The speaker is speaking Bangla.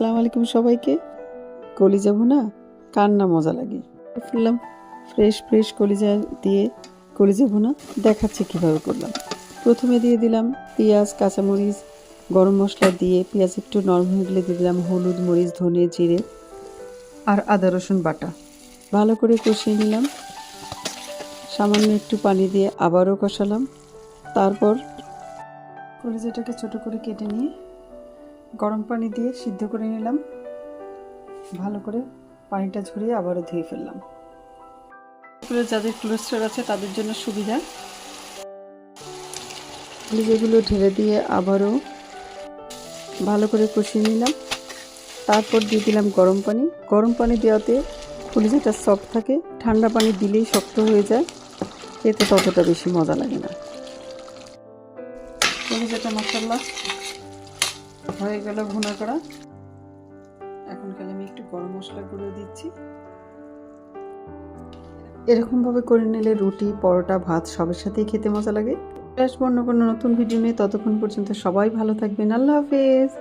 আসসালামু আলাইকুম সবাইকে। কলিজা ভুনা কার না মজা লাগে। ফেললাম ফ্রেশ কলিজা দিয়ে কলিজা ভুনা দেখাচ্ছি কিভাবে করলাম। প্রথমে দিয়ে দিলাম পেঁয়াজ, কাঁচামরিচ, গরম মশলা দিয়ে পেঁয়াজ একটু নরম হয়ে গেলে দিয়ে দিলাম হলুদ, মরিচ, ধনে, জিরে আর আদা রসুন বাটা। ভালো করে কষিয়ে নিলাম। সামান্য একটু পানি দিয়ে আবারও কষালাম। তারপর কলিজাটাকে ছোট করে কেটে নিয়ে গরম পানি দিয়ে সিদ্ধ করে নিলাম। ভালো করে পানিটা ঝরিয়ে আবারও ধুয়ে ফেললাম। যাদের কোলেস্টেরল আছে তাদের জন্য সুবিধা। কলিজাগুলো ঢেলে দিয়ে আবারও ভালো করে কষিয়ে নিলাম। তারপর দিয়ে দিলাম গরম পানি। গরম পানি দেওয়াতে কলিজাটা সফট থাকে, ঠান্ডা পানি দিলেই শক্ত হয়ে যায়, এতে ততটা বেশি মজা লাগে না। কলিজাটা মশলা হয়ে গেল ভুনা করা। এখন খালি আমি একটু গরম মশলা গুঁড়ো দিচ্ছি। এরকমভাবে করে নিলে রুটি, পরোটা, ভাত সবের সাথেই খেতে মজা লাগে। আসবো অন্য কোনো নতুন ভিডিও নিয়ে। ততক্ষণ পর্যন্ত সবাই ভালো থাকবেন। আল্লাহ হাফেজ।